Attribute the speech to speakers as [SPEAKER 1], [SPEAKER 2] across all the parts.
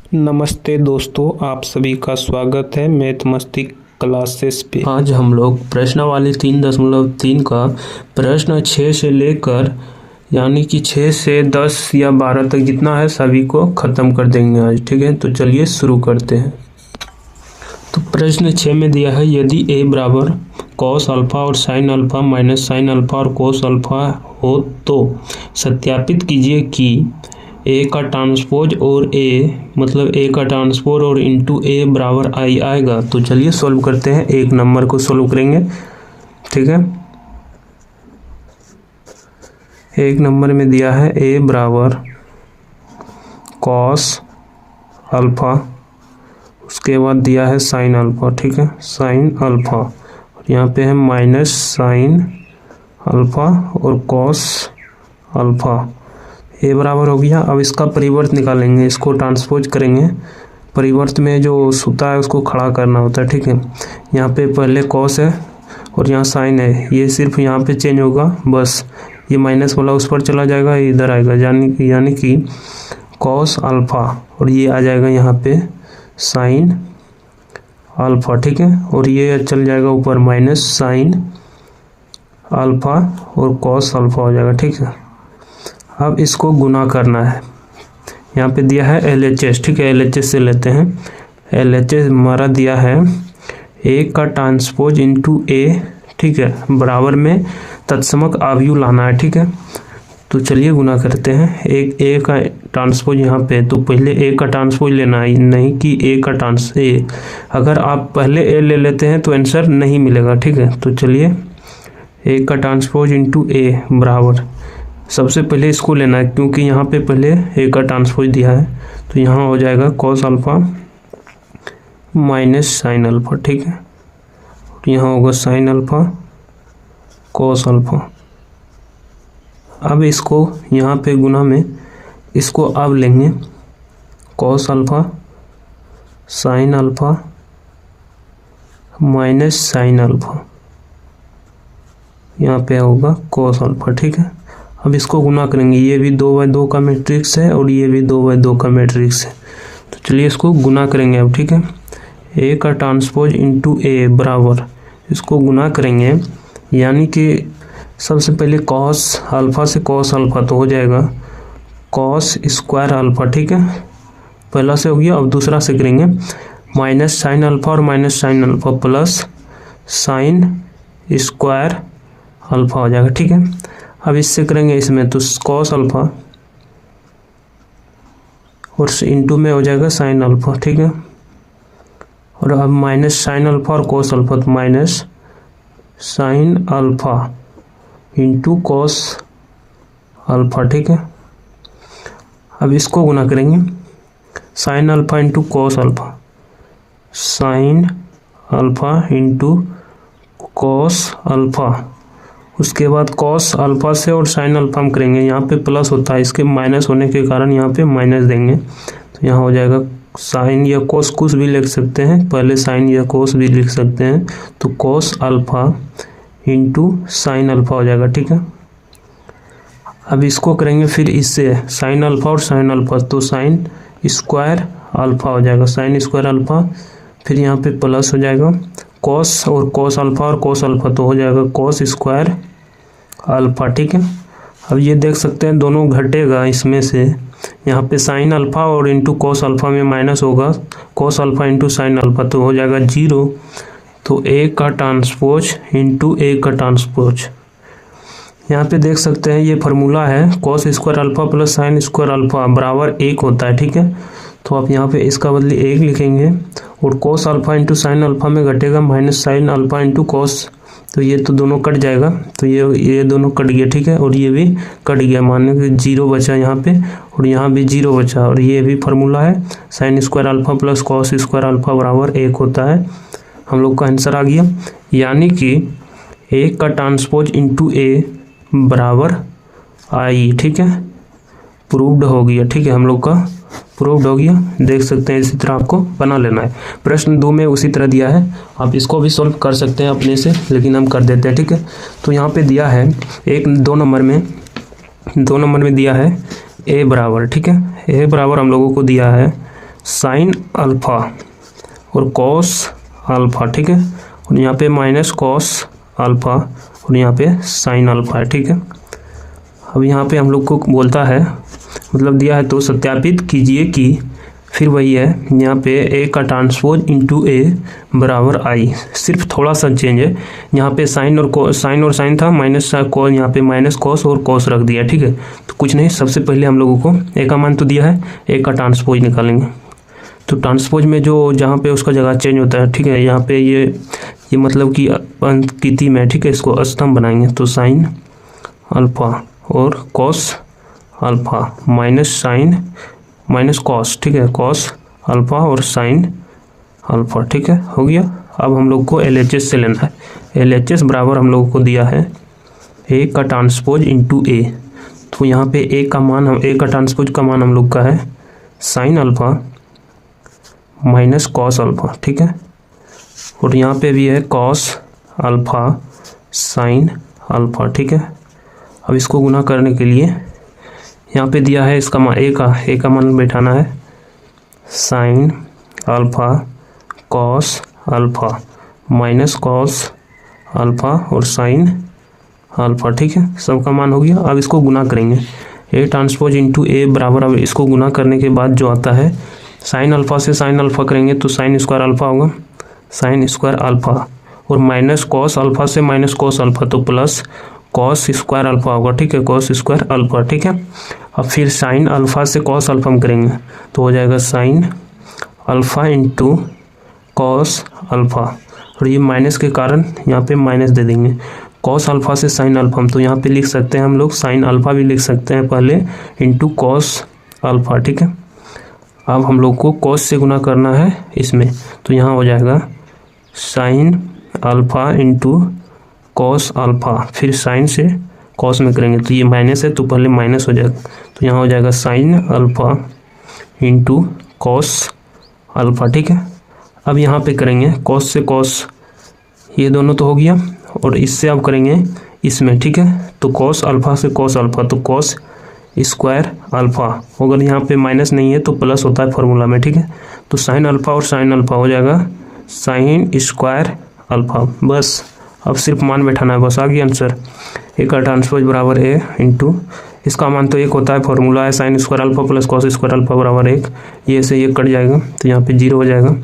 [SPEAKER 1] नमस्ते दोस्तों, आप सभी का स्वागत है मैथ मस्ती क्लासेस पे। आज हम लोग प्रश्नावली 3.3 का प्रश्न 6 से लेकर यानी कि 6 से 10 या 12 तक जितना है सभी को ख़त्म कर देंगे आज। ठीक है, तो चलिए शुरू करते हैं। तो प्रश्न 6 में दिया है, यदि a बराबर कॉस अल्फ़ा और sine alpha minus sign alpha और कोस अल्फ़ा हो तो सत्यापित कीजिए कि a का ट्रांसपोज और a मतलब a का ट्रांसपोज और इंटू a बराबर i आएगा। तो चलिए सॉल्व करते हैं, एक नंबर को सॉल्व करेंगे। ठीक है, एक नंबर में दिया है a बराबर कॉस अल्फ़ा, उसके बाद दिया है साइन अल्फ़ा। ठीक है, साइन अल्फ़ा, और यहाँ पे है माइनस साइन अल्फ़ा और कॉस अल्फ़ा। ए बराबर हो गया। अब इसका परिवर्त निकालेंगे, इसको ट्रांसपोज करेंगे। परिवर्त में जो सूता है उसको खड़ा करना होता है। ठीक है, यहाँ पे पहले कॉस है और यहाँ साइन है, ये सिर्फ यहाँ पे चेंज होगा बस। ये माइनस वाला उस पर चला जाएगा, ये इधर आएगा, यानी कि कॉस अल्फ़ा, और ये आ जाएगा यहाँ पे साइन अल्फ़ा। ठीक है, और ये चल जाएगा ऊपर माइनस साइन अल्फ़ा और कॉस अल्फ़ा हो जाएगा। ठीक है, अब इसको गुना करना है। यहाँ पे दिया है LHS। ठीक है, LHS से लेते हैं। LHS हमारा दिया है a का ट्रांसपोज इंटू a। ठीक है, बराबर में तत्समक अवयव लाना है। ठीक है, तो चलिए गुना करते हैं। एक a का ट्रांसपोज यहाँ पे, तो पहले a का ट्रांसपोज लेना है, नहीं कि a का अगर आप पहले a ले लेते हैं तो आंसर नहीं मिलेगा। ठीक है, तो चलिए a का ट्रांसपोज इंटू a बराबर, सबसे पहले इसको लेना है क्योंकि यहाँ पे पहले a का ट्रांसपोज दिया है। तो यहाँ हो जाएगा cos alpha minus sign alpha. ठीक है, और यहाँ होगा साइन अल्फ़ा कॉस अल्फ़ा। अब इसको यहाँ पे गुना में इसको अब लेंगे, cos alpha sine alpha minus sine alpha, यहाँ पे होगा कॉस अल्फ़ा। ठीक है, अब इसको गुना करेंगे, ये भी 2/2 का मैट्रिक्स है और ये भी 2/2 का मैट्रिक्स है। तो चलिए इसको गुना करेंगे अब। ठीक है, a का ट्रांसपोज इंटू a बराबर, इसको गुना करेंगे, यानी कि सबसे पहले कॉस अल्फ़ा से कॉस अल्फ़ा तो हो जाएगा कॉस स्क्वायर अल्फ़ा। ठीक है, पहला से हो गया। अब दूसरा से करेंगे माइनस साइन अल्फ़ा और minus sine alpha plus sine square alpha हो जाएगा। ठीक है, अब इससे करेंगे इसमें तो कॉस अल्फ़ा और इंटू में हो जाएगा साइन अल्फ़ा। ठीक है, और अब माइनस साइन अल्फ़ा और कॉस अल्फ़ा, तो minus sine alpha into cos alpha. ठीक है, अब इसको गुना करेंगे, sine alpha into cos alpha, sine alpha into cos alpha. उसके बाद कॉस अल्फ़ा से और साइन अल्फ़ा हम करेंगे, यहाँ पे प्लस होता है, इसके माइनस होने के कारण यहाँ पे माइनस देंगे। तो यहाँ हो जाएगा साइन या कोस, कुछ भी लिख सकते हैं, पहले साइन या कोस भी लिख सकते हैं। तो cos alpha into sine alpha हो जाएगा। ठीक है, अब इसको करेंगे फिर इससे साइन अल्फ़ा और साइन अल्फ़ा, तो साइन स्क्वायर अल्फ़ा हो जाएगा, साइन स्क्वायर अल्फ़ा, फिर यहाँ पे प्लस हो जाएगा कॉस और कॉस अल्फ़ा और कॉस अल्फ़ा, तो हो जाएगा कॉस स्क्वायर अल्फ़ा। ठीक है, अब ये देख सकते हैं दोनों घटेगा इसमें से, यहाँ पे साइन अल्फ़ा और इंटू कॉस अल्फ़ा में माइनस होगा cos alpha into sine alpha, तो हो जाएगा 0। तो a का ट्रांसपोज इंटू a का ट्रांसपोज, यहाँ पे देख सकते हैं ये फार्मूला है cos square alpha plus sine square alpha बराबर 1 होता है। ठीक है, तो आप यहाँ पे इसका बदले 1 लिखेंगे, और cos alpha into sine alpha में घटेगा minus sine alpha into cos, तो ये तो दोनों कट जाएगा, तो ये दोनों कट गया। ठीक है, और ये भी कट गया, मानने कि 0 बचा यहाँ पे और यहाँ भी 0 बचा, और ये भी फार्मूला है sine square alpha plus cos square alpha बराबर 1 होता है। हम लोग का आंसर आ गया, यानी कि a का ट्रांसपोज इंटू a बराबर i। ठीक है, प्रूव्ड हो गया। ठीक है, हम लोग का प्रूव्ड हो गया, देख सकते हैं। इसी तरह आपको बना लेना है। प्रश्न 2 में उसी तरह दिया है, आप इसको भी सॉल्व कर सकते हैं अपने से, लेकिन हम कर देते हैं। ठीक है, तो यहाँ पे दिया है 2 नंबर में दिया है ए बराबर। ठीक है, ए बराबर हम लोगों को दिया है साइन अल्फ़ा और कॉस अल्फ़ा, ठीक है। और यहाँ पे माइनस कॉस अल्फ़ा और यहाँ पे साइन अल्फ़ा है, ठीक है। अब यहाँ पे हम लोग को बोलता है, मतलब दिया है तो सत्यापित कीजिए कि, फिर वही है यहाँ पे ए का ट्रांसपोज इंटू ए बराबर आई। सिर्फ थोड़ा सा चेंज है, यहाँ पे साइन और साइन था, माइनस कॉस, यहाँ पे माइनस कॉस और कॉस रख दिया, ठीक है। तो कुछ नहीं, सबसे पहले हम लोगों को ए का मान तो दिया है, ए का ट्रांसपोज निकालेंगे। तो ट्रांसपोज में जो जहाँ पे उसका जगह चेंज होता है, ठीक है, यहाँ पे ये मतलब कि पंक्ति में, ठीक है, इसको स्तंभ बनाएंगे। तो साइन अल्फ़ा और cos alpha minus sine minus cos, ठीक है, कॉस अल्फ़ा और साइन अल्फ़ा, ठीक है, हो गया। अब हम लोग को LHS से लेना है। LHS बराबर हम लोगों को दिया है ए का ट्रांसपोज इंटू ए। तो यहाँ पे ए का ट्रांसपोज का मान हम लोग का है sine alpha minus cos alpha, ठीक है। और यहाँ पे भी है कॉस अल्फ़ा साइन अल्फ़ा, ठीक है। अब इसको गुना करने के लिए यहाँ पे दिया है इसका मान, ए का मान बैठाना है sine alpha cos alpha minus cos alpha और साइन अल्फ़ा, ठीक है, सबका मान हो गया। अब इसको गुना करेंगे, ए ट्रांसपोज इंटू ए बराबर, अब इसको गुना करने के बाद जो आता है, साइन अल्फ़ा से साइन अल्फ़ा करेंगे तो साइन स्क्वायर अल्फ़ा होगा, साइन स्क्वायर अल्फ़ा, और माइनस कॉस अल्फ़ा से माइनस कॉस अल्फ़ा तो प्लस कॉस स्क्वायर अल्फ़ा होगा, ठीक है, कॉस स्क्वायर अल्फ़ा, ठीक है। अब फिर साइन अल्फ़ा से कॉस अल्फ़ा हम करेंगे तो हो जाएगा sine alpha into cos alpha, और ये माइनस के कारण यहाँ पे माइनस दे देंगे। कॉस अल्फ़ा से साइन अल्फ़ा, हम तो यहाँ पे लिख सकते हैं, हम लोग साइन अल्फ़ा भी लिख सकते हैं पहले, इंटू कॉस अल्फ़ा, ठीक है। अब हम लोग को कॉस से गुना करना है इसमें, तो यहाँ हो जाएगा sine alpha into cos alpha, फिर साइन से कॉस में करेंगे तो ये माइनस है तो पहले माइनस हो जाएगा, तो यहाँ हो जाएगा sine alpha into cos alpha, ठीक है। अब यहाँ पे करेंगे कॉस से कॉस, ये दोनों तो हो गया, और इससे अब करेंगे इसमें, ठीक है। तो कॉस अल्फ़ा से कॉस अल्फ़ा तो कॉस स्क्वायर अल्फ़ा, अगर यहाँ पे माइनस नहीं है तो प्लस होता है फॉर्मूला में, ठीक है। तो साइन अल्फ़ा और साइन अल्फ़ा हो जाएगा साइन स्क्वायर अल्फ़ा। बस अब सिर्फ मान बैठाना है, बस आ गया आंसर। ए का ट्रांसपोज बराबर ए इंटू, इसका मान तो 1 होता है, फॉर्मूला है sine square alpha plus cos square alpha बराबर 1, ये से ये कट जाएगा तो यहाँ पे 0 हो जाएगा,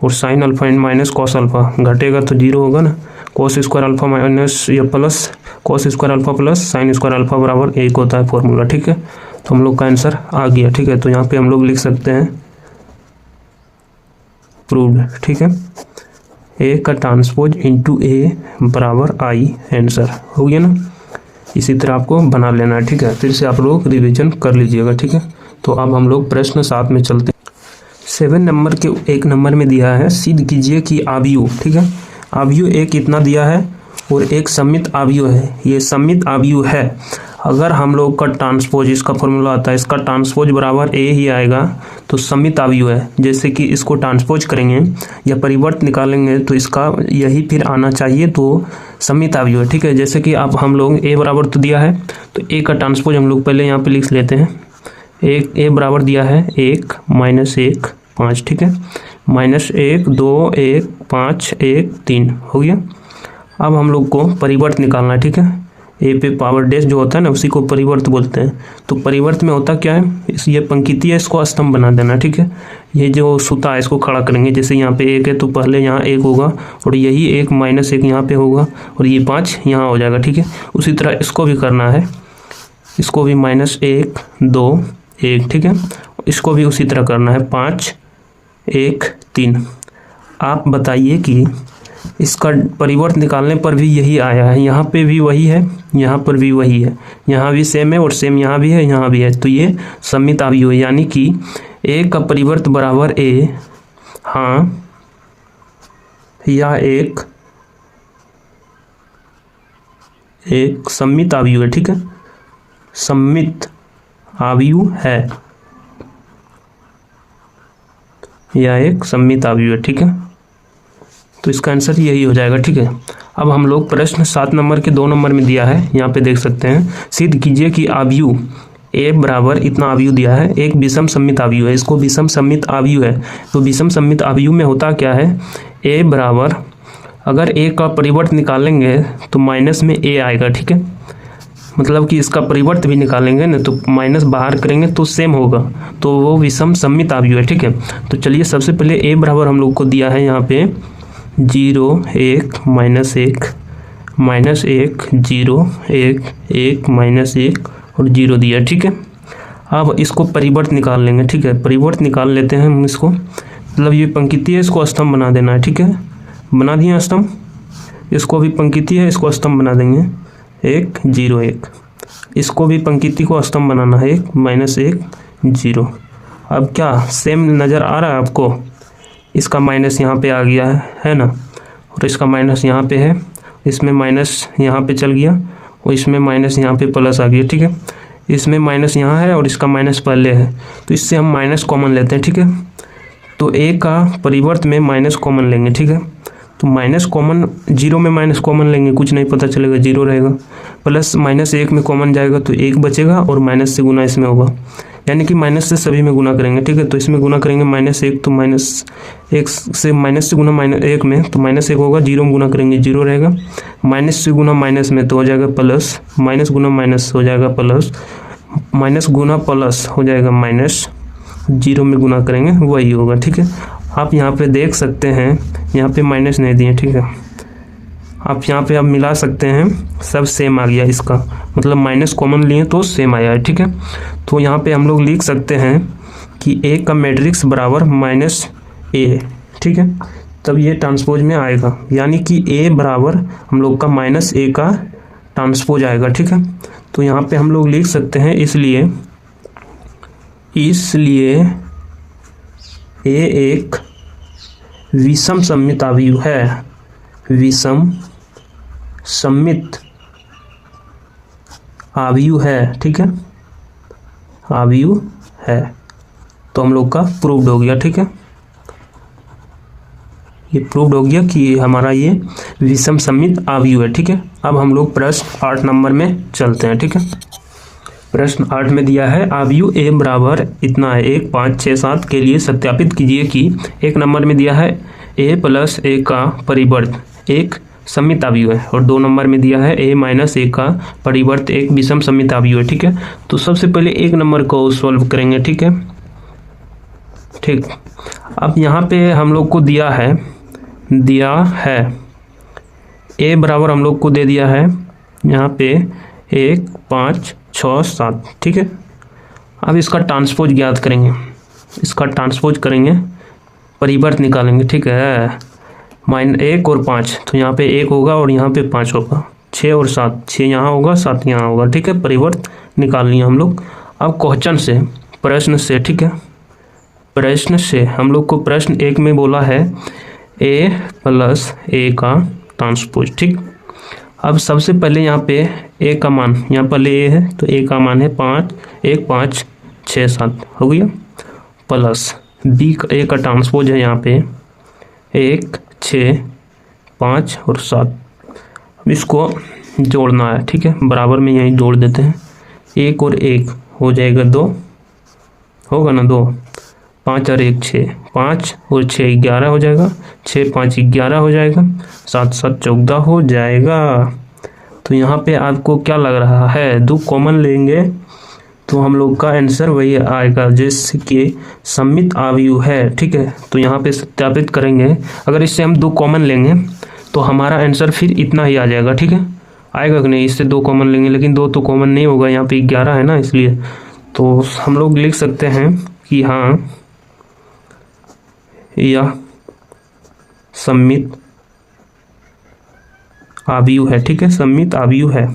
[SPEAKER 1] और साइन अल्फ़ा इन माइनस कॉस अल्फ़ा घटेगा तो 0 होगा ना, कॉस स्क्वायर अल्फ़ा माइनस या plus cos square alpha plus sine square alpha बराबर 1 होता है फॉर्मूला, ठीक है। तो हम लोग का आंसर आ गया, ठीक है। तो यहाँ पे हम लोग लिख सकते हैं प्रूव्ड, ठीक है, ए का ट्रांसपोज इंटू ए बराबर आई, आंसर हो गया ना। इसी तरह आपको बना लेना है, ठीक है, फिर से आप लोग रिवीजन कर लीजिएगा, ठीक है। तो अब हम लोग प्रश्न 7 में चलते हैं। 7 नंबर के 1 नंबर में दिया है, सिद्ध कीजिए कि आव्यूह, ठीक है, आव्यूह एक कितना दिया है और एक सममित आव्यूह है, ये सममित आव्यूह है। अगर हम लोग का ट्रांसपोज, इसका फॉर्मूला आता है, इसका ट्रांसपोज बराबर ए ही आएगा तो सममित आव्यूह है। जैसे कि इसको ट्रांसपोज करेंगे या परिवर्त निकालेंगे तो इसका यही फिर आना चाहिए, तो सममित आव्यूह है, ठीक है। जैसे कि अब हम लोग ए बराबर तो दिया है, तो ए का ट्रांसपोज हम लोग पहले यहाँ पे लिख लेते हैं। ए बराबर दिया है 1 माइनस 1 5, ठीक है, माइनस 1 2 1 5 1 3 हो गया। अब हम लोग को परिवर्त निकालना है, ठीक है, ए पे पावर डैश जो होता है ना उसी को परिवर्त बोलते हैं। तो परिवर्त में होता क्या है, ये पंक्ति है, इसको स्तंभ बना देना, ठीक है। ये जो सूता है इसको खड़ा करेंगे, जैसे यहाँ पे 1 है तो पहले यहाँ 1 होगा, और यही 1 माइनस 1 यहाँ पे होगा, और ये 5 यहाँ हो जाएगा, ठीक है। उसी तरह इसको भी करना है, इसको भी माइनस 1 2 1, ठीक है, इसको भी उसी तरह करना है 5 1 3। आप बताइए कि इसका परिवर्त निकालने पर भी यही आया है, यहाँ पे भी वही है, यहाँ पर भी वही है, यहाँ भी सेम है और सेम यहाँ भी है, यहाँ भी है, तो ये सममित आव्यूह है। यानी कि ए का परिवर्त बराबर ए, हाँ, यह एक सममित आव्यूह है, ठीक है, सममित आव्यूह है, यह एक सममित आव्यूह है, ठीक है। तो इसका आंसर यही हो जाएगा, ठीक है। अब हम लोग प्रश्न 7 नंबर के 2 नंबर में दिया है, यहाँ पे देख सकते हैं, सिद्ध कीजिए कि आव्यूह ए बराबर इतना आव्यूह दिया है, एक विषम सममित आव्यूह है, इसको विषम सममित आव्यूह है। तो विषम सममित आव्यूह में होता क्या है, ए बराबर अगर ए का परिवर्त निकालेंगे तो माइनस में ए आएगा, ठीक है, मतलब कि इसका परिवर्त भी निकालेंगे ना तो माइनस बाहर करेंगे तो सेम होगा, तो वो विषम सममित आव्यूह है, ठीक है। तो चलिए सबसे पहले ए बराबर हम लोग को दिया है यहाँ पे 0 1 -1 -1 0 1 1 -1 और 0 दिया, ठीक है। अब इसको परिवर्त निकाल लेंगे, ठीक है, परिवर्त निकाल लेते हैं हम इसको, मतलब ये पंक्ति है, इसको स्तंभ बना देना है, ठीक है, बना दिए स्तंभ, इसको भी पंक्ति है, इसको स्तंभ बना देंगे 1 0 1, इसको भी पंक्ति को स्तंभ बनाना है 1 -1 0। अब क्या सेम नज़र आ रहा है आपको, इसका माइनस यहाँ पे आ गया है ना, और इसका माइनस यहाँ पे है, इसमें माइनस यहाँ पे चल गया और इसमें माइनस यहाँ पे प्लस आ गया, ठीक है, इसमें माइनस यहाँ है और इसका माइनस पहले है, तो इससे हम माइनस कॉमन लेते हैं, ठीक है। तो ए का परिवर्त में माइनस कॉमन लेंगे, ठीक है, तो माइनस कॉमन 0 में माइनस कॉमन लेंगे, कुछ नहीं पता चलेगा, 0 रहेगा, प्लस -1 में कॉमन जाएगा तो 1 बचेगा और माइनस से गुना इसमें होगा, यानी कि माइनस से सभी में गुना करेंगे, ठीक है। तो इसमें गुना करेंगे -1 तो -1 से माइनस से गुना -1 में तो -1 होगा, 0 में गुना करेंगे 0 रहेगा, माइनस से गुना माइनस में तो हो जाएगा प्लस, माइनस गुना माइनस हो जाएगा प्लस, माइनस गुना प्लस हो जाएगा माइनस, 0 में गुना करेंगे वही होगा, ठीक है। आप यहाँ पे देख सकते हैं, यहाँ पे माइनस नहीं दिए, ठीक है, आप यहाँ पे आप मिला सकते हैं, सब सेम आ गया, इसका मतलब माइनस कॉमन लिए तो सेम आया है, ठीक है। तो यहाँ पे हम लोग लिख सकते हैं कि ए का मैट्रिक्स बराबर -a, ठीक है, तब ये ट्रांसपोज में आएगा, यानी कि ए बराबर हम लोग का -a का ट्रांसपोज आएगा, ठीक है। तो यहाँ पे हम लोग लिख सकते हैं, इसलिए ए एक विषम सममित आव्यूह है, विषम सममित आव्यूह है, ठीक है, आव्यूह है। तो हम लोग का प्रूव्ड हो गया, ठीक है, ये प्रूव्ड हो गया कि हमारा ये विषम सममित आव्यूह है, ठीक है। अब हम लोग प्रश्न 8 नंबर में चलते हैं, ठीक है। प्रश्न 8 में दिया है आव्यूह ए बराबर इतना है 1 5 6 7 के लिए सत्यापित कीजिए कि 1 नंबर में दिया है a + a का परिवर्त एक सममित आव्यूह है, और 2 नंबर में दिया है a - a का परिवर्त एक विषम सममित आव्यूह है, ठीक है। तो सबसे पहले 1 नंबर को सॉल्व करेंगे, ठीक है, ठीक। अब यहाँ पे हम लोग को दिया है a बराबर हम लोग को दे दिया है यहाँ पे 1 5 6 7, ठीक है। अब इसका ट्रांसपोज ज्ञात करेंगे, इसका ट्रांसपोज करेंगे, परिवर्त निकालेंगे, ठीक है, -1 और 5, तो यहाँ पे 1 होगा और यहाँ पे 5 होगा, 6 और 7, 6 यहाँ होगा 7 यहाँ होगा, ठीक है, परिवर्त निकाल लिया हम लोग। अब क्वेश्चन से, प्रश्न से, ठीक है, प्रश्न से हम लोग को प्रश्न 1 में बोला है a + a का ट्रांसपोज, ठीक। अब सबसे पहले यहाँ पे a का मान, यहाँ पहले a है तो a का मान है 5 1 5 6 7 हो गया, प्लस b का a का ट्रांसपोज है यहाँ पे 1 6 5 और 7, अब इसको जोड़ना है, ठीक है, बराबर में यहीं जोड़ देते हैं, 1 और 1 हो जाएगा 2, होगा ना 2, 5 और 1 6, 5 और 6 11 हो जाएगा, 6 5 11 हो जाएगा, 7 7 14 हो जाएगा। तो यहाँ पे आपको क्या लग रहा है, 2 कॉमन लेंगे तो हम लोग का आंसर वही आएगा जैसे कि सममित आव्यूह है, ठीक है। तो यहाँ पे सत्यापित करेंगे, अगर इससे हम 2 कॉमन लेंगे तो हमारा आंसर फिर इतना ही आ जाएगा, ठीक है, आएगा कि नहीं, इससे 2 कॉमन लेंगे, लेकिन 2 तो कॉमन नहीं होगा, यहाँ पे 11 है ना, इसलिए तो हम लोग लिख सकते हैं कि हाँ यह सममित आव्यूह है, ठीक है, सममित आव्यूह है।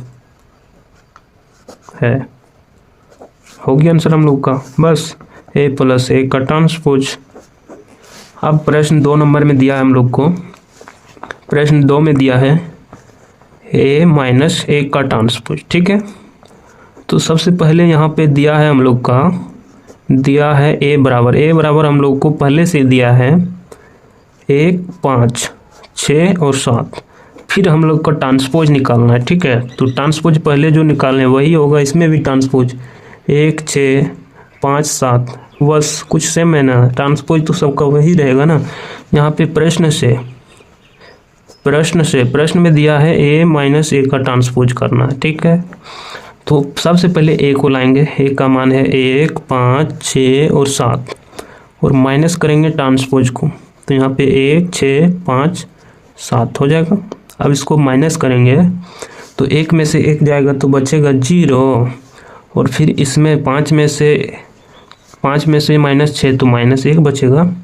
[SPEAKER 1] हो गया आंसर हम लोग का, बस a + a का ट्रांसपोज। अब प्रश्न 2 नंबर में दिया है हम लोग को, प्रश्न 2 में दिया है a - a का ट्रांसपोज, ठीक है। तो सबसे पहले यहाँ पे दिया है हम लोग का, दिया है a बराबर हम लोग को पहले से दिया है 1 5 6 और 7, फिर हम लोग का ट्रांसपोज निकालना है, ठीक है। तो ट्रांसपोज पहले जो निकालने वही होगा, इसमें भी ट्रांसपोज 1 6 5 7, बस कुछ सेम है ना, ट्रांसपोज तो सबका वही रहेगा ना। यहाँ पे प्रश्न में दिया है a माइनस ए का ट्रांसपोज करना है, ठीक है। तो सबसे पहले a को लाएंगे, a का मान है 1 5 6 और 7, और माइनस करेंगे ट्रांसपोज को, तो यहाँ पे 1 6 5 7 हो जाएगा। अब इसको माइनस करेंगे तो 1 में से 1 जाएगा तो बचेगा 0, और फिर इसमें 5 में से -6 तो -1 बचेगा,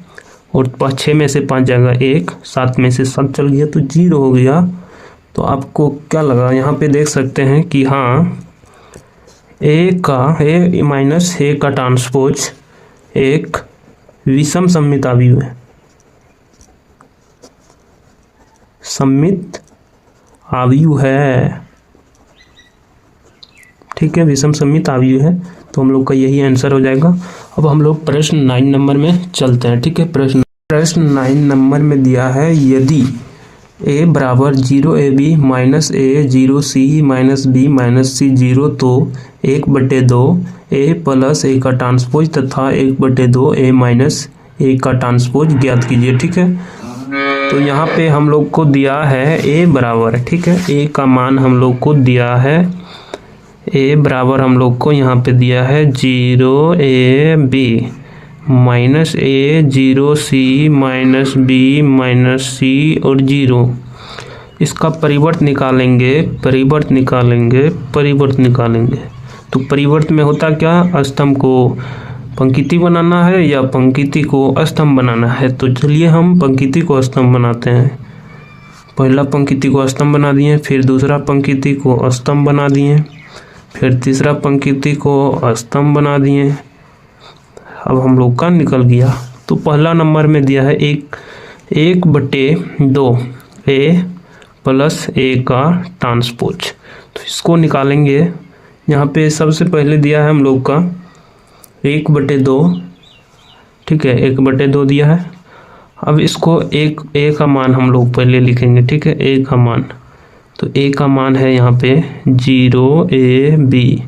[SPEAKER 1] और 6 में से 5 जाएगा 1, 7 में से 7 चल गया तो 0 हो गया। तो आपको क्या लगा, यहाँ पे देख सकते हैं कि हाँ a माइनस ए का ट्रांसपोज एक विषम सममित अवयव है, सममित अवयव है, ठीक है, विषम सममित अवयव है। तो हम लोग का यही आंसर हो जाएगा। अब हम लोग प्रश्न 9 नंबर में चलते हैं, ठीक है। प्रश्न 9 नंबर में दिया है यदि a बराबर 0ab माइनस ए 0c minus b minus c 0 तो 1/2 a प्लस ए का ट्रांसपोज तथा 1/2 a माइनस ए का ट्रांसपोज ज्ञात कीजिए, ठीक है। तो यहाँ पे हम लोग को दिया है a बराबर, ठीक है, a का मान हम लोग को दिया है, a बराबर हम लोग को यहाँ पे दिया है 0ab माइनस ए 0c minus b minus c और 0। इसका परिवर्त निकालेंगे। तो परिवर्त में होता क्या, स्तंभ को पंक्ति बनाना है या पंक्ति को स्तंभ बनाना है। तो चलिए हम पंक्ति को स्तंभ बनाते हैं। पहला पंक्ति को स्तंभ बना दिए, फिर दूसरा पंक्ति को स्तंभ बना दिए, फिर तीसरा पंक्ति को स्तंभ बना दिए। अब हम लोग का निकल गया। तो पहला नंबर में दिया है 1/2 a प्लस ए का ट्रांसपोज। तो इसको निकालेंगे। यहाँ पे सबसे पहले दिया है हम लोग का 1/2, ठीक है, 1/2 दिया है। अब इसको a का मान हम लोग पहले लिखेंगे, ठीक है, a का मान। तो a का मान है यहाँ पे 0ab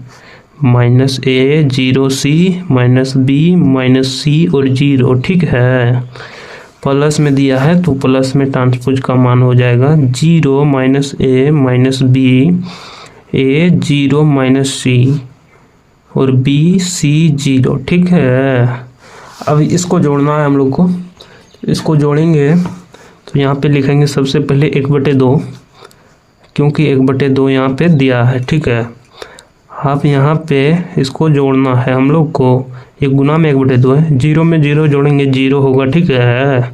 [SPEAKER 1] माइनस ए 0c minus b minus c और 0, ठीक है। प्लस में दिया है तो प्लस में ट्रांसपोज का मान हो जाएगा 0 minus A minus b a 0 minus c और b c 0, ठीक है। अब इसको जोड़ना है हम लोग को। इसको जोड़ेंगे तो यहाँ पे लिखेंगे सबसे पहले 1/2, क्योंकि 1/2 यहाँ पे दिया है, ठीक है। अब यहाँ पे इसको जोड़ना है हम लोग को, एक गुना में 1/2 है, 0 में 0 जोड़ेंगे 0 होगा, ठीक है।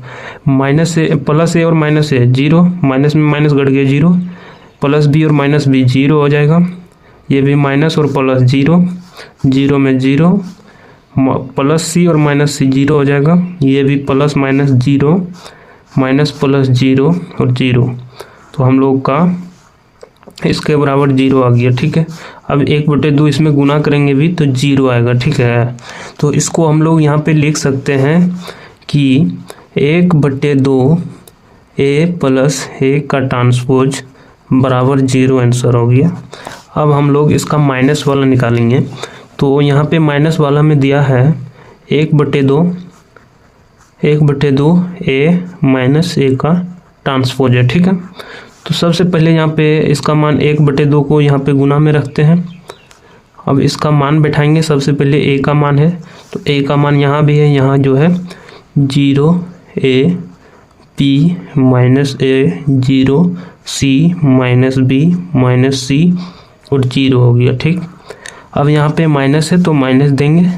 [SPEAKER 1] माइनस से प्लस ए और माइनस से 0, माइनस में माइनस घट गया 0, प्लस बी और माइनस बी 0 हो जाएगा। ये भी माइनस और प्लस 0, 0 में 0, प्लस सी और माइनस सी 0 हो जाएगा। ये भी प्लस माइनस 0, माइनस प्लस 0 और 0। तो हम लोग का इसके बराबर 0 आ गया, ठीक है। अब 1/2 इसमें गुना करेंगे भी तो 0 आएगा, ठीक है। तो इसको हम लोग यहाँ पे लिख सकते हैं कि 1/2 a प्लस ए का ट्रांसपोज बराबर 0 आंसर हो गया। अब हम लोग इसका माइनस वाला निकालेंगे। तो यहाँ पे माइनस वाला में दिया है 1/2 a माइनस ए का ट्रांसपोज है, ठीक है। तो सबसे पहले यहाँ पे इसका मान 1/2 को यहाँ पे गुना में रखते हैं। अब इसका मान बैठाएंगे। सबसे पहले a का मान है, तो a का मान यहाँ भी है, यहाँ जो है 0a b माइनस ए 0c minus b minus c और 0 हो गया, ठीक। अब यहाँ पे माइनस है तो माइनस देंगे।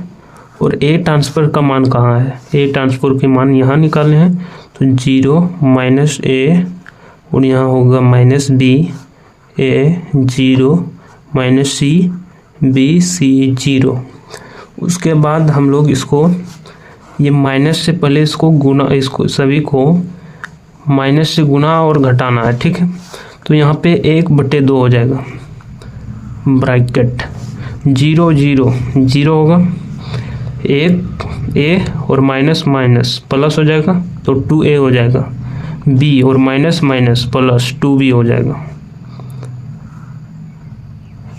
[SPEAKER 1] और a ट्रांसफर का मान कहाँ है, a ट्रांसफर के मान यहाँ निकालने हैं। तो 0 माइनस a और यहाँ होगा minus b a 0 minus c b c 0। उसके बाद हम लोग इसको, ये माइनस से पहले इसको गुना, इसको सभी को माइनस से गुना और घटाना है, ठीक है। तो यहाँ पे 1/2 हो जाएगा, ब्रैकेट 0 0 0 होगा, 1 a और माइनस माइनस प्लस हो जाएगा तो 2a हो जाएगा, b और माइनस माइनस प्लस 2b हो जाएगा।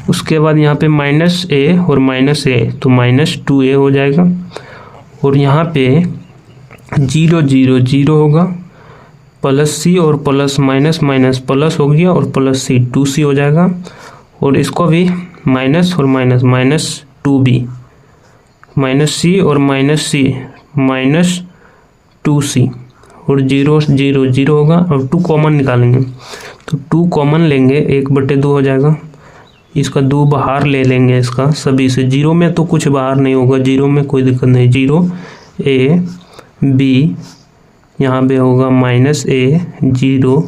[SPEAKER 1] उसके बाद यहाँ पे माइनस ए और माइनस ए, तो माइनस 2a हो जाएगा। और यहाँ पे 0 0 0 होगा, प्लस सी और प्लस माइनस माइनस प्लस हो गया और प्लस सी 2c हो जाएगा। और इसको भी माइनस और माइनस माइनस 2b, माइनस सी और माइनस सी माइनस 2c और 0 0 0 होगा। और 2 कॉमन निकालेंगे, तो 2 कॉमन लेंगे, 1/2 हो जाएगा। इसका 2 बाहर ले लेंगे, इसका सभी से। 0 में तो कुछ बाहर नहीं होगा, 0 में कोई दिक्कत नहीं। 0 a b, यहाँ पे होगा माइनस a 0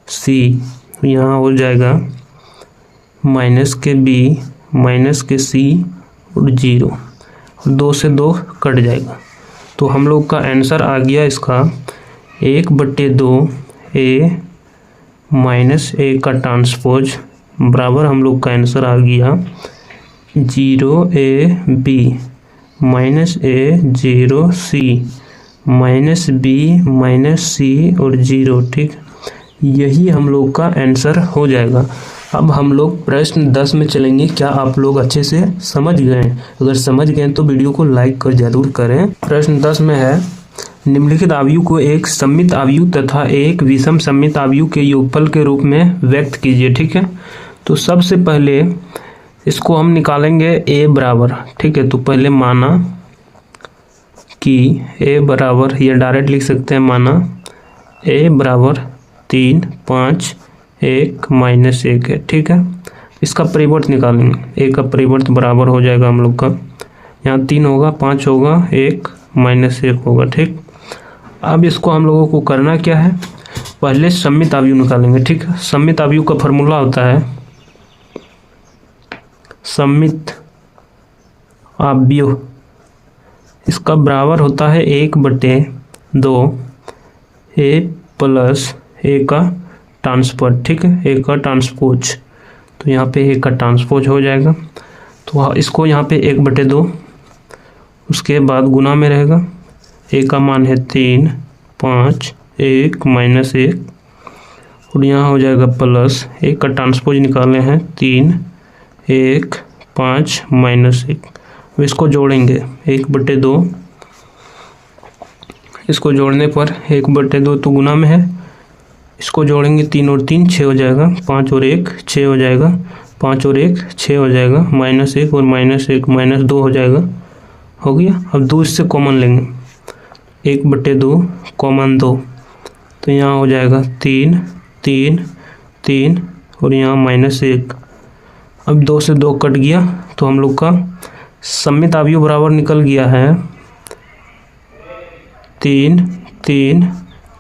[SPEAKER 1] c, यहाँ हो जाएगा माइनस के b माइनस के c और 0, और 2 से 2 कट जाएगा। तो हम लोग का आंसर आ गया इसका 1/2 a माइनस a का ट्रांसपोज बराबर हम लोग का आंसर आ गया 0 b minus a 0 c minus b minus c और 0। ठीक, यही हम लोग का आंसर हो जाएगा। अब हम लोग प्रश्न 10 में चलेंगे। क्या आप लोग अच्छे से समझ गए? अगर समझ गए तो वीडियो को लाइक कर जरूर करें। प्रश्न 10 में है, निम्नलिखित आव्यूह को एक सममित आव्यूह तथा एक विषम सममित आव्यूह के योगफल के रूप में व्यक्त कीजिए। ठीक है, तो सबसे पहले इसको हम निकालेंगे a बराबर। ठीक है, तो पहले माना कि a बराबर, ये डायरेक्ट लिख सकते हैं, माना a बराबर 3 5 1 माइनस 1 है। ठीक है, इसका परिवर्त निकालेंगे। a का परिवर्त बराबर हो जाएगा हम लोग का, यहाँ 3 होगा, 5 होगा, 1 माइनस 1 होगा। ठीक, अब इसको हम लोगों को करना क्या है, पहले सममित आव्यूह निकालेंगे। ठीक है, सममित आव्यूह का फॉर्मूला होता है, सममित आव्यूह इसका बराबर होता है 1/2 a प्लस a का ट्रांसपोज। ठीक है, a का ट्रांसपोज, तो यहाँ पे a का ट्रांसपोज हो जाएगा। तो इसको यहाँ पे 1/2, उसके बाद गुना में रहेगा। a का मान है 3 5 1 माइनस 1, और यहाँ हो जाएगा प्लस a का ट्रांसपोज निकाले हैं 3 1 5 माइनस 1। अब इसको जोड़ेंगे 1/2, इसको जोड़ने पर 1/2 तो गुना में है, इसको जोड़ेंगे 3 और 3 6 हो जाएगा, 5 और 1 6 हो जाएगा, 5 और 1 6 हो जाएगा, माइनस 1 और माइनस 1 माइनस 2 हो जाएगा। हो गया। अब 2 इससे कॉमन लेंगे, 1/2 कॉमन 2, तो यहाँ हो जाएगा 3 3 3 और यहाँ माइनस 1। अब 2 से 2 कट गया, तो हम लोग का सममित आव्यूह बराबर निकल गया है 3 3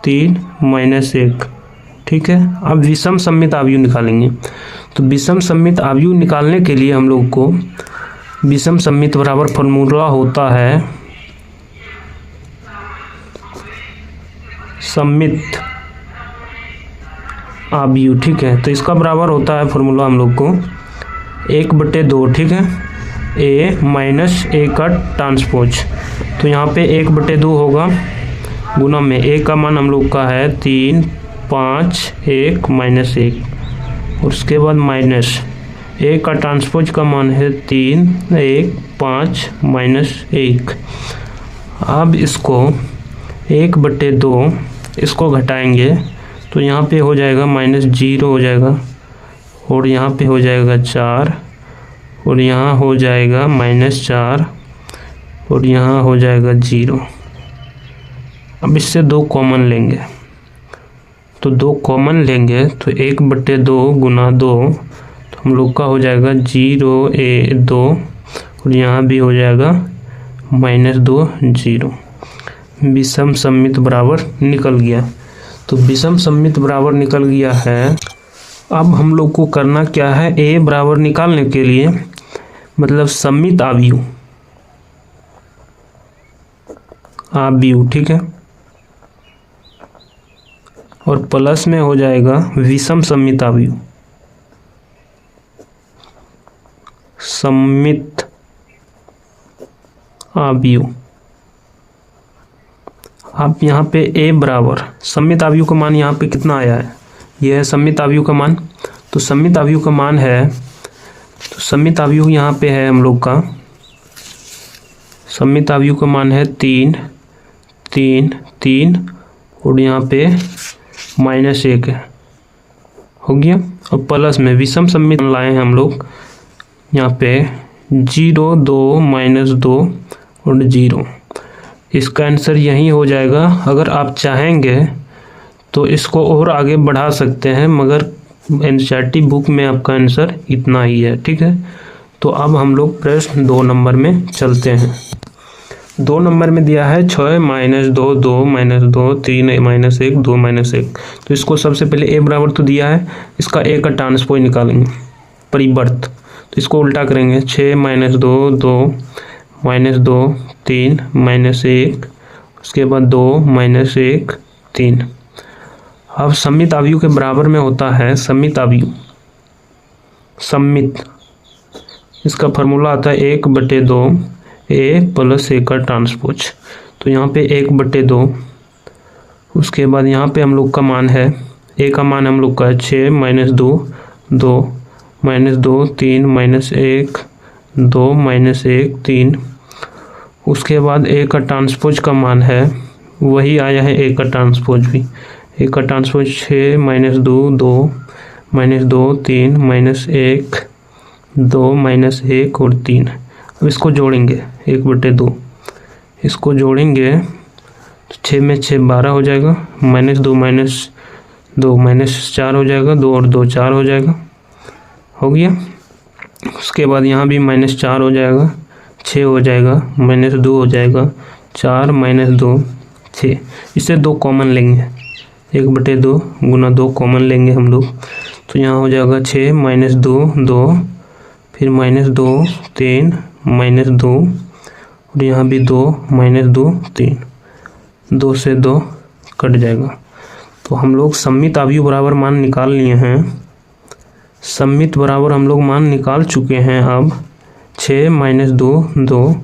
[SPEAKER 1] 3 माइनस 1। ठीक है, अब विषम सममित आव्यूह निकालेंगे। तो विषम सममित आव्यूह निकालने के लिए हम लोग को विषम सममित बराबर फॉर्मूला होता है सममित आव्यूह। ठीक है, तो इसका बराबर होता है फॉर्मूला हम लोग को 1/2। ठीक है, a माइनस a का ट्रांसपोज, तो यहाँ पे 1/2 होगा, गुना में a का मान हम लोग का है 3 5 1 माइनस 1, और उसके बाद माइनस a का ट्रांसपोज का मान है 3 1 5 माइनस 1। अब इसको 1/2 इसको घटाएंगे, तो यहाँ पे हो जाएगा माइनस 0 हो जाएगा, और यहाँ पे हो जाएगा 4, और यहाँ हो जाएगा माइनस 4, और यहाँ हो जाएगा 0। अब इससे 2 कॉमन लेंगे, तो 2 कॉमन लेंगे तो 1/2 गुना 2, तो हम लोग का हो जाएगा 0 a 2, और यहाँ भी हो जाएगा माइनस 2 0। विषम सममित बराबर निकल गया। तो विषम सममित बराबर निकल गया है। अब हम लोग को करना क्या है, a बराबर निकालने के लिए, मतलब सममित आव्यूह आव्यूह। ठीक है, और प्लस में हो जाएगा विषम सममित आव्यूह, सममित आव्यूह। आप यहाँ पे a बराबर, सममित आव्यूह का मान यहाँ पे कितना आया है, यह है सममित आव्यूह का मान। तो सममित आव्यूह का मान है सममित अवयव यहाँ पे है हम लोग का, सममित अवयव का मान है 3 3 3 और यहाँ पे -1 है, हो गया। और प्लस में विषम सममित लाए हैं हम लोग, यहाँ पे 0 2 -2 और 0। इसका आंसर यही हो जाएगा। अगर आप चाहेंगे तो इसको और आगे बढ़ा सकते हैं, मगर एनसीईआरटी बुक में आपका आंसर इतना ही है, ठीक है। तो अब हम लोग प्रश्न 2 नंबर में चलते हैं। 2 नंबर में दिया है 6 -2 2 -2 3 -1 2 -1। तो इसको सबसे पहले ए बराबर तो दिया है, इसका ए का ट्रांसपोज निकालेंगे, परिवर्त। तो इसको उल्टा करेंगे, 6 -2 2 -2 3 -1, उसके बाद 2 -1 3। अब सममित अवयव के बराबर में होता है सममित अवयव, सममित, इसका फॉर्मूला आता है 1/2 ए प्लस ए का ट्रांसपोज। तो यहाँ पे 1/2, उसके बाद यहाँ पे हम लोग का मान है, ए का मान हम लोग का 6 -2 2 -2 3 -1 2 -1 3। उसके बाद ए का ट्रांसपोज का मान है, वही आया है ए का ट्रांसपोज भी, ए का ट्रांसपोज 6 -2 2 -2 3 -1 2 -1 और 3। अब इसको जोड़ेंगे 1/2, इसको जोड़ेंगे तो 6 में 6 12 हो जाएगा, -2 -2 -4 हो जाएगा, 2 और 2 4 हो जाएगा, हो गया। उसके बाद यहाँ भी -4 हो जाएगा, 6 हो जाएगा, -2 हो जाएगा, 4 -2 6। इससे 2 कॉमन लेंगे, 1/2 गुना 2 कॉमन लेंगे हम लोग। तो यहाँ हो जाएगा 6 -2 2, फिर -2 3 -2 और यहाँ भी 2 -2 3, 2 से 2 कट जाएगा। तो हम लोग सममित अवयव बराबर मान निकाल लिए हैं, सममित बराबर हम लोग मान निकाल चुके हैं। अब 6 -2 2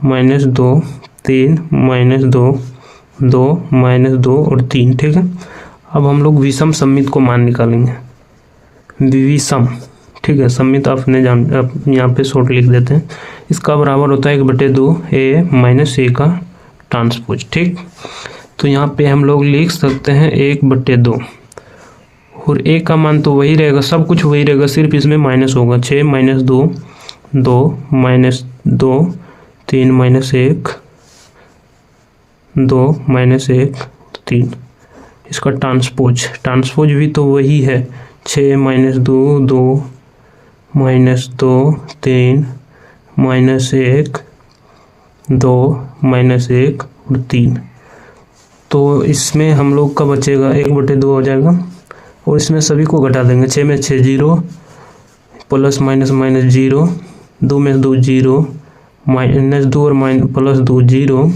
[SPEAKER 1] -2 3 -2 2 -2 और 3, ठीक है। अब हम लोग विषम सममित को मान निकालेंगे, विषम, ठीक है। सममित आपने यहाँ पे शॉर्ट लिख देते हैं। इसका बराबर होता है 1/2 ए माइनस ए का ट्रांसपोज, ठीक। तो यहाँ पे हम लोग लिख सकते हैं 1/2 और ए का मान तो वही रहेगा, सब कुछ वही रहेगा, सिर्फ इसमें माइनस होगा। 6 -2 2 -2 3 -1 2 -1 3। इसका ट्रांसपोज भी तो वही है, 6 -2 2 -2 3 -1 2 -1 और 3। तो इसमें हम लोग का बचेगा 1/2 हो जाएगा और इसमें सभी को घटा देंगे। 6 में 6 0, प्लस माइनस माइनस 0, 2 में 2 0, -2 और +2 0,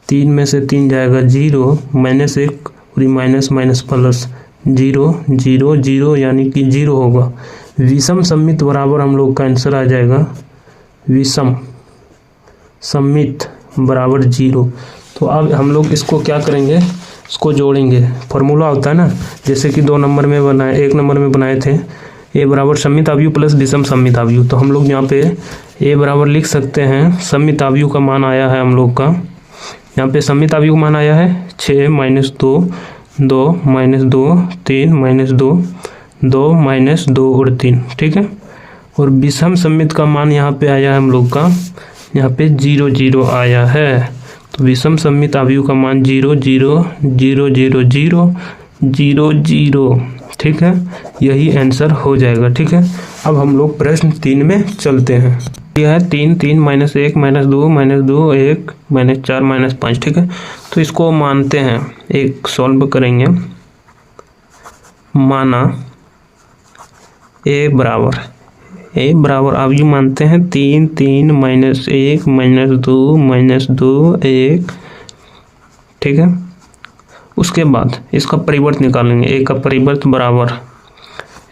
[SPEAKER 1] 3 में से 3 जाएगा 0, -1 और माइनस माइनस प्लस 0 0 0 यानी कि 0 होगा। विषम सममित बराबर हम लोग का आंसर आ जाएगा विषम सममित बराबर 0। तो अब हम लोग इसको क्या करेंगे, इसको जोड़ेंगे। फॉर्मूला होता है ना, जैसे कि 2 नंबर में बनाए, 1 नंबर में बनाए थे, ए बराबर सममित अवयव प्लस विषम सममित अवयव। तो हम लोग यहाँ पे ए बराबर लिख सकते हैं, सममित अवयव का मान आया है हम लोग का, यहाँ पे सममित अवयव मान आया है 6 -2 2 -2 3 -2 2 -2 और 3, ठीक है। और विषम सममित का मान यहाँ पे आया है हम लोग का, यहाँ पे 0 0 आया है। तो विषम सममित अवयव का मान 0 0 0 0 0 0 0, ठीक है। यही आंसर हो जाएगा, ठीक है। अब हम लोग प्रश्न 3 में चलते हैं। यह है 3 3 -1 -2 -2 1 -4 -5, ठीक है। तो इसको मानते हैं, एक सॉल्व करेंगे। माना ए बराबर अब ये मानते हैं 3 3 -1 -2 -2 1, ठीक है। उसके बाद इसका परिवर्त निकालेंगे, ए का परिवर्त बराबर,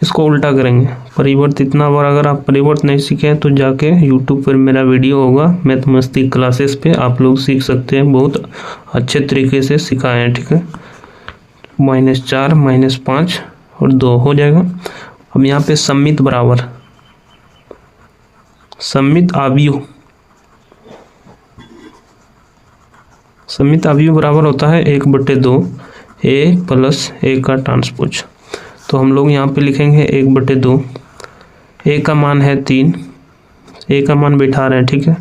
[SPEAKER 1] इसको उल्टा करेंगे। परिवर्त इतना बार अगर आप परिवर्त नहीं सीखे हैं तो जाके यूट्यूब पर मेरा वीडियो होगा मैथमेटिक्स क्लासेस पे, आप लोग सीख सकते हैं, बहुत अच्छे तरीके से सिखाए हैं, ठीक है। -4 -5 और 2 हो जाएगा। अब यहाँ पे सममित बराबर सममित आव्यूह, सममित आव्यूह बराबर होता है 1/2 A प्लस A का ट्रांसपोज। तो हम लोग यहाँ पे लिखेंगे 1/2, A का मान है 3, A का मान बैठा रहे हैं, ठीक है,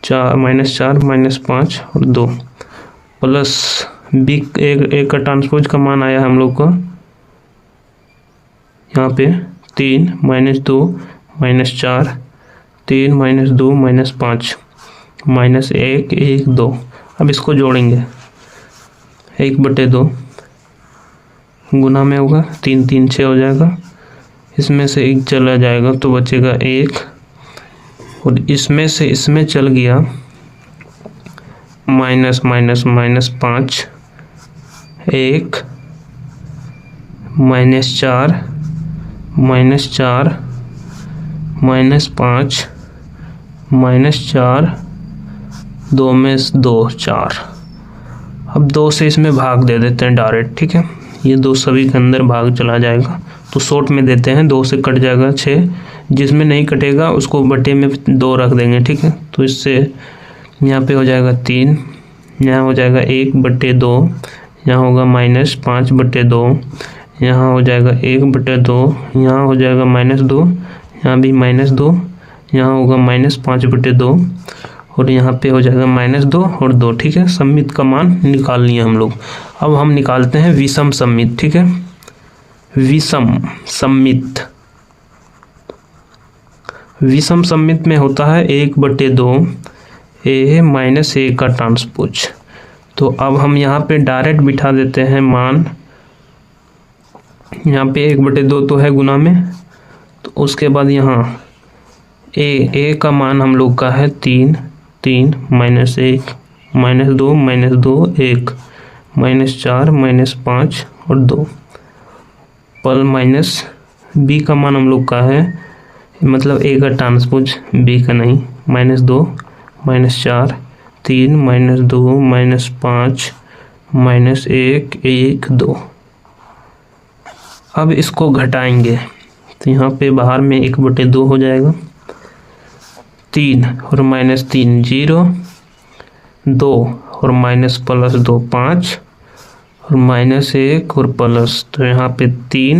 [SPEAKER 1] 4 -5 और 2 प्लस B A का ट्रांसपोज का मान आया हम लोग को यहाँ पे 3 -2 -4, 3 -2 -5 -1 1 2। अब इसको जोड़ेंगे 1/2 गुना में होगा 3 3 6 हो जाएगा, इसमें से 1 चला जाएगा तो बचेगा 1, और इसमें से इसमें चल गया -5 -4 -4 -4 2 में 2 4। अब 2 से इसमें भाग दे देते हैं डायरेक्ट, ठीक है, ये 2 सभी के अंदर भाग चला जाएगा तो शॉर्ट में देते हैं, 2 से कट जाएगा 6, जिसमें नहीं कटेगा उसको बटे में 2 रख देंगे, ठीक है। तो इससे यहाँ पे हो जाएगा 3, यहाँ हो जाएगा 1/2, यहाँ होगा -5/2, यहाँ हो जाएगा 1/2, यहाँ हो जाएगा -2, यहाँ भी -2, यहाँ होगा -5/2, और यहाँ पे हो जाएगा -2 और 2, ठीक है। सममित का मान निकाल लिए हम लोग। अब हम निकालते हैं विषम सममित, ठीक है। विषम सममित, विषम सममित में होता है 1/2 A - A का ट्रांसपोज। तो अब हम यहाँ पे डायरेक्ट बिठा देते हैं मान, यहाँ पे 1/2 तो है गुना में, तो उसके बाद यहाँ A का मान हम लोग का है 3 -1 -2 -1 -4 -5 और 2 पल माइनस B का मान हम लोग का है, मतलब A का ट्रांसपोज B का नहीं, -2 -4 3 -2 -5 -1 1 2। अब इसको घटाएंगे तो यहाँ पे बाहर में 1/2 हो जाएगा, 3 और -3 0, 2 और +2 5 और -1 और प्लस, तो यहाँ पे 3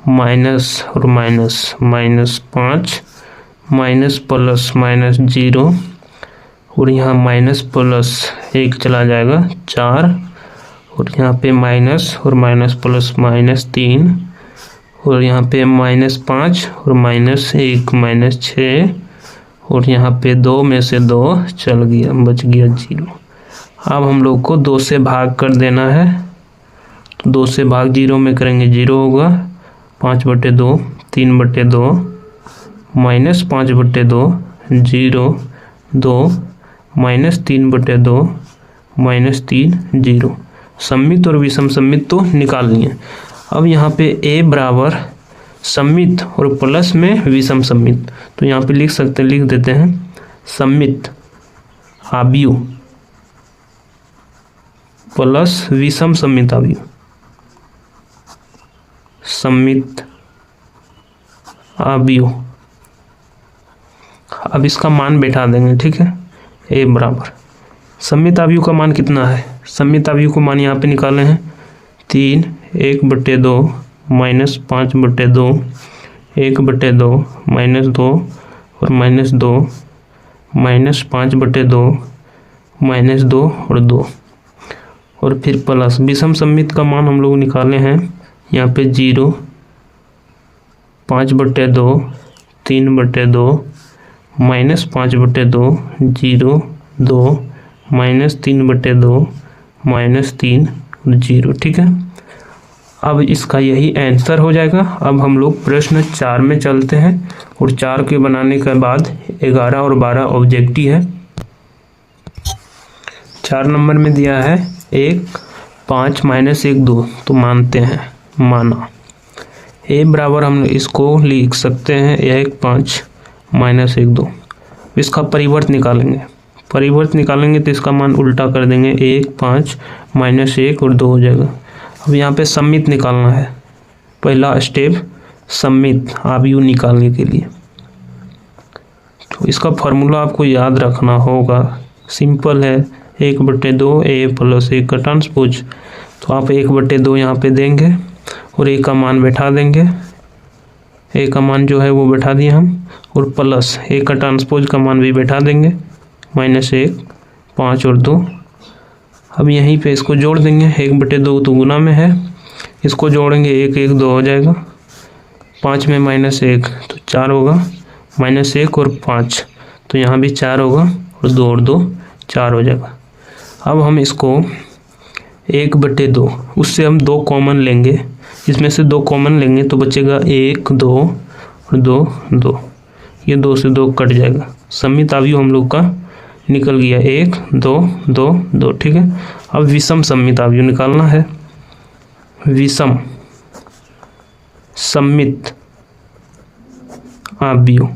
[SPEAKER 1] माइनस और -5 -+- 0, और यहाँ -+1 चला जाएगा 4, और यहाँ पे माइनस और -+- 3, और यहाँ पे -5 और -1 -6, और यहाँ पे 2 में से 2 चल गया, बच गया 0। अब हम लोग को 2 से भाग कर देना है, तो 2 से भाग 0 में करेंगे 0 होगा, 5/2 3/2 -5/2 0 2 -3/2 -3 0। सममित और विषम सममित तो निकाल लिए। अब यहाँ पे A बराबर सममित और प्लस में विषम सममित, तो यहाँ पे लिख देते हैं सममित आव्यूह प्लस विषम सममित आव्यूह, सममित आव्यूह। अब इसका मान बैठा देंगे, ठीक है। A बराबर सममित आव्यूह का मान कितना है, सममित आव्यूह को मान यहाँ पे निकाले हैं 3 1/2 -5/2 1/2 -2 और -2 -5/2 -2 और 2, और फिर प्लस विषम सममित का मान हम लोग निकाले हैं यहाँ पे 0 5/2 3/2 -5/2 0 2 -3/2 -3 0, ठीक है। अब इसका यही आंसर हो जाएगा। अब हम लोग प्रश्न 4 में चलते हैं, और 4 के बनाने के बाद 11 और 12 ऑब्जेक्टिव है। 4 नंबर में दिया है 1 5 -1 2, तो मानते हैं, माना। A बराबर हम इसको लिख सकते हैं 1 5 -1 2। इसका परिवर्त निकालेंगे, परिवर्त निकालेंगे तो इसका मान उल्टा कर देंगे, 1 5 -1 और 2 हो जाएगा। अब यहाँ पे सममित निकालना है, पहला स्टेप सममित आव्यूह निकालने के लिए। तो इसका फॉर्मूला आपको याद रखना होगा, सिंपल है, 1/2 A प्लस A का ट्रांसपोज। तो आप 1/2 यहाँ पे देंगे और A का मान बैठा देंगे, A का मान जो है वो बैठा दिए हम, और प्लस A का ट्रांसपोज का मान भी बैठा देंगे, -1, 5 और 2। अब यहीं पे इसको जोड़ देंगे, 1/2 तो गुना में है, इसको जोड़ेंगे 1 1 2 हो जाएगा, 5 में -1 तो 4 होगा, -1 और 5 तो यहाँ भी 4 होगा, और 2 और 2 4 हो जाएगा। अब हम इसको 1/2, उससे हम 2 कॉमन लेंगे, इसमें से 2 कॉमन लेंगे तो बचेगा 1 2 और 2 2, ये 2 से 2 कट जाएगा। सममित आव्यूह हम लोग का निकल गया, 1 2 2 2, ठीक है। अब विषम सममित आव्यूह निकालना है। विषम सममित आव्यूह,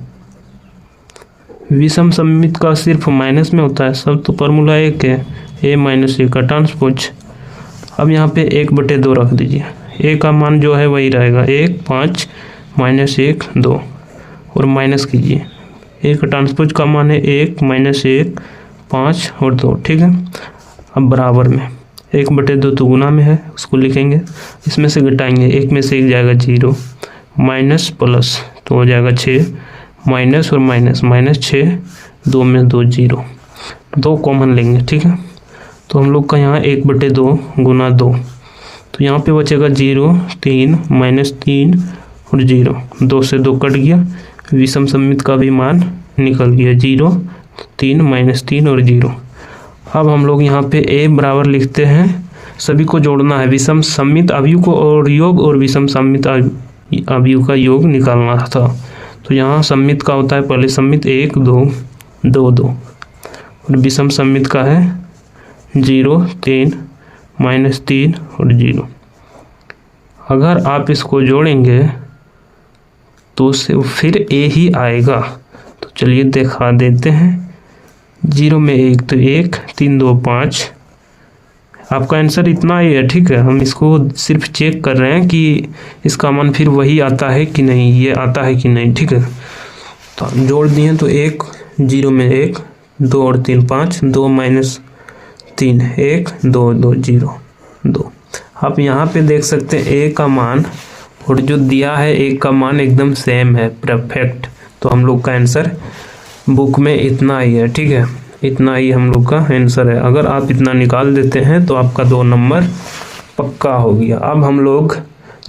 [SPEAKER 1] विषम सममित का सिर्फ माइनस में होता है, सब तो फॉर्मूला एक है, A - A का ट्रांसपोज। अब यहाँ पे 1/2 रख दीजिए, A का मान जो है वही रहेगा, 1 5 -1 2, और माइनस कीजिए, A का ट्रांसपोज का मान है 1 -1 5 और 2, ठीक है। अब बराबर में 1/2 तो गुना में है, उसको लिखेंगे, इसमें से घटाएंगे, 1 में से 1 जाएगा 0, माइनस प्लस तो हो जाएगा 6, माइनस और माइनस, -6, 2 में 2 0, 2 कॉमन लेंगे, ठीक है। तो हम लोग का यहाँ 1/2 गुना 2, तो यहाँ पे बचेगा 0 3 -3 और 0, 2 से 2 कट गया, विषम सममित का भी मान निकल गया, 0 3 -3 और 0। अब हम लोग यहाँ पे A बराबर लिखते हैं, सभी को जोड़ना है, विषम सममित आव्यूह को और योग, और विषम सममित आव्यूह का योग निकालना था। तो यहाँ सममित का होता है पहले सममित 1 2 2 2, और विषम सममित का है 0 3 -3 और 0। अगर आप इसको जोड़ेंगे तो फिर A ही आएगा, तो चलिए दिखा देते हैं। 0 में 1 तो 1, 3 2 5, आपका आंसर इतना ही है, ठीक है। हम इसको सिर्फ चेक कर रहे हैं कि इसका मान फिर वही आता है कि नहीं, ये आता है कि नहीं, ठीक है। तो हम जोड़ दिए, तो 1 0 में 1 2 और 3 5, 2 -3 1 2 2 0 2। आप यहाँ पे देख सकते हैं A का मान और जो दिया है A का मान एकदम सेम है, परफेक्ट। तो हम लोग का आंसर बुक में इतना ही है, ठीक है, इतना ही हम लोग का आंसर है। अगर आप इतना निकाल देते हैं तो आपका 2 नंबर पक्का हो गया। अब हम लोग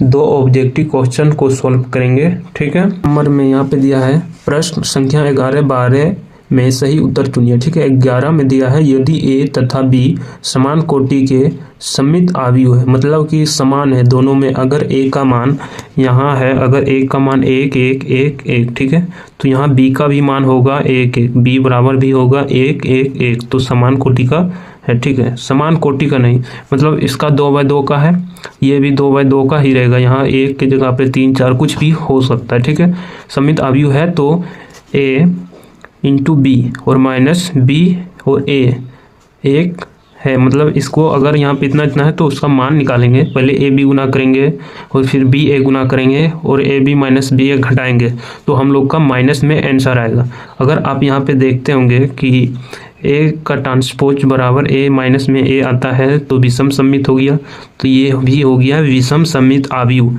[SPEAKER 1] 2 ऑब्जेक्टिव क्वेश्चन को सॉल्व करेंगे, ठीक है। नंबर में यहाँ पे दिया है प्रश्न संख्या 11 12 में सही उत्तर चुनिए, ठीक है। 11 में दिया है यदि A तथा B समान कोटि के सममित आव्यूह है, मतलब कि समान है दोनों में। अगर A का मान यहाँ है, अगर A का मान 1 1 1 1, ठीक है, तो यहाँ B का भी मान होगा 1 1, B बराबर भी होगा 1 1 1, तो समान कोटि का है, ठीक है। समान कोटि का नहीं, मतलब इसका 2/2 का है, ये भी 2/2 का ही रहेगा, यहाँ 1 की जगह पे 3 4 कुछ भी हो सकता है, ठीक है। सममित आव्यूह है तो A इंटू B और माइनस B और A 1 है, मतलब इसको अगर यहाँ पे इतना इतना है तो उसका मान निकालेंगे, पहले A B गुना करेंगे और फिर B A गुना करेंगे और A B minus B A घटाएंगे, तो हम लोग का माइनस में आंसर आएगा। अगर आप यहाँ पे देखते होंगे कि A का ट्रांसपोज बराबर A माइनस में A आता है तो विषम सममित हो गया, तो ये भी हो गया विषम सममित आव्यूह।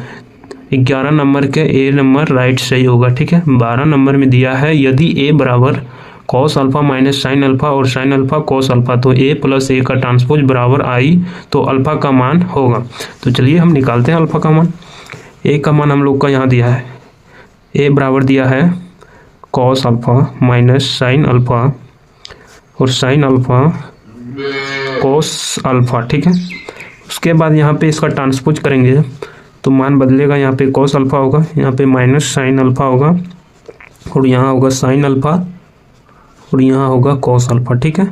[SPEAKER 1] 11 नंबर के A नंबर राइट सही होगा, ठीक है। 12 नंबर में दिया है यदि A बराबर cos alpha minus sine alpha और साइन अल्फा कॉस अल्फा, तो A प्लस A का ट्रांसपोज बराबर I, तो अल्फा का मान होगा। तो चलिए हम निकालते हैं अल्फा का मान। A का मान हम लोग का यहाँ दिया है, A बराबर दिया है cos alpha minus sine alpha और साइन अल्फा कॉस अल्फा, ठीक है। उसके बाद यहाँ पे इसका ट्रांसपोज करेंगे तो मान बदलेगा, यहाँ पे कॉस अल्फा होगा, यहाँ पे माइनस साइन अल्फा होगा, और यहाँ होगा साइन अल्फा और यहाँ होगा कॉस अल्फा, ठीक है।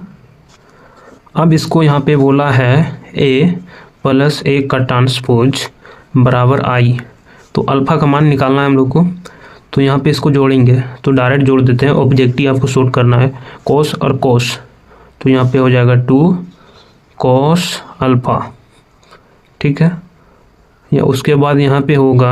[SPEAKER 1] अब इसको यहाँ पे बोला है A प्लस A का ट्रांसपोज बराबर I, तो अल्फा का मान निकालना है हम लोग को। तो यहाँ पे इसको जोड़ेंगे, तो डायरेक्ट जोड़ देते हैं, ऑब्जेक्टिव आपको शॉर्ट करना है, कॉस और कॉस, तो यहाँ पे हो जाएगा 2 कॉस अल्फा, ठीक है। या उसके बाद यहाँ पे होगा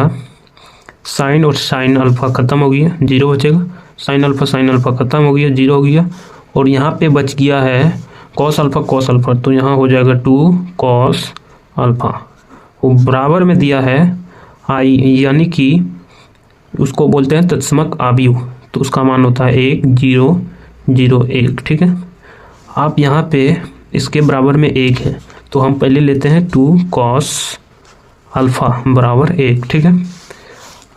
[SPEAKER 1] साइन और साइन अल्फ़ा ख़त्म हो गया, 0 बचेगा। साइन अल्फ़ा ख़त्म हो गया, 0 हो गया। और यहाँ पे बच गया है कॉस अल्फ़ा, तो यहाँ हो जाएगा 2 कॉस अल्फ़ा। वो बराबर में दिया है आई, यानी कि उसको बोलते हैं तत्समक आव्यूह, तो उसका मान होता है 1 0 0 1। ठीक है, आप यहाँ पे इसके बराबर में 1 है, तो हम पहले लेते हैं 2 कॉस अल्फ़ा बराबर 1। ठीक है,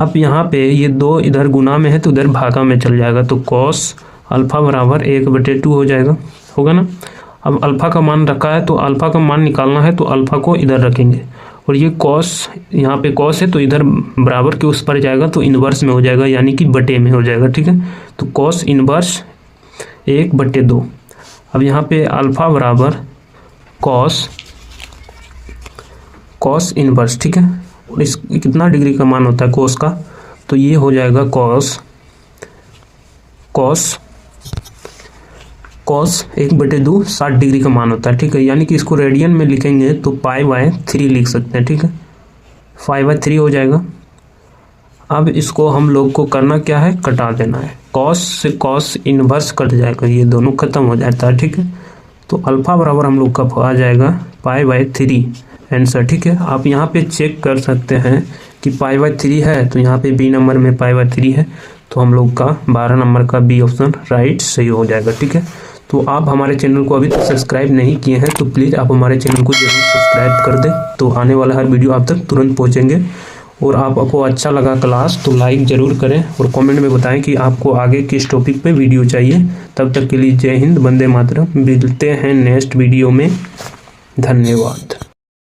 [SPEAKER 1] अब यहाँ पे ये 2 इधर गुना में है तो उधर भागा में चल जाएगा, तो कॉस अल्फ़ा बराबर 1/2 हो जाएगा, होगा ना। अब अल्फ़ा का मान रखा है तो अल्फ़ा का मान निकालना है, तो अल्फ़ा को इधर रखेंगे और ये कॉस, यहाँ पे कॉस है तो इधर बराबर के उस पर जाएगा तो इन्वर्स में हो जाएगा, यानी कि बटे में हो जाएगा। ठीक है, तो कॉस इन्वर्स 1/2। अब यहाँ पे अल्फ़ा बराबर कॉस इन्वर्स। ठीक है, और इस कितना डिग्री का मान होता है कॉस का, तो ये हो जाएगा कॉस 1/2 60 डिग्री का मान होता है। ठीक है, यानी कि इसको रेडियन में लिखेंगे तो π/3 लिख सकते हैं। ठीक है, 5/3 हो जाएगा। अब इसको हम लोग को करना क्या है, कटा देना है। कॉस से कॉस इन्वर्स कट जाएगा, ये दोनों खत्म हो जाता है। ठीक है, तो अल्फ़ा बराबर हम लोग का आ जाएगा π/3 आंसर। ठीक है, आप यहाँ पे चेक कर सकते हैं कि π/3 है, तो यहाँ पे बी नंबर में π/3 है, तो हम लोग का 12 नंबर का बी ऑप्शन राइट सही हो जाएगा। ठीक है, तो आप हमारे चैनल को अभी तक सब्सक्राइब नहीं किए हैं तो प्लीज़ आप हमारे चैनल को जरूर सब्सक्राइब कर दें, तो आने वाला हर वीडियो आप तक तुरंत पहुँचेंगे। और आपको अच्छा लगा क्लास तो लाइक ज़रूर करें और कमेंट में बताएं कि आपको आगे किस टॉपिक पे वीडियो चाहिए। तब तक के लिए जय हिंद, वंदे मातरम। मिलते हैं नेक्स्ट वीडियो में, धन्यवाद।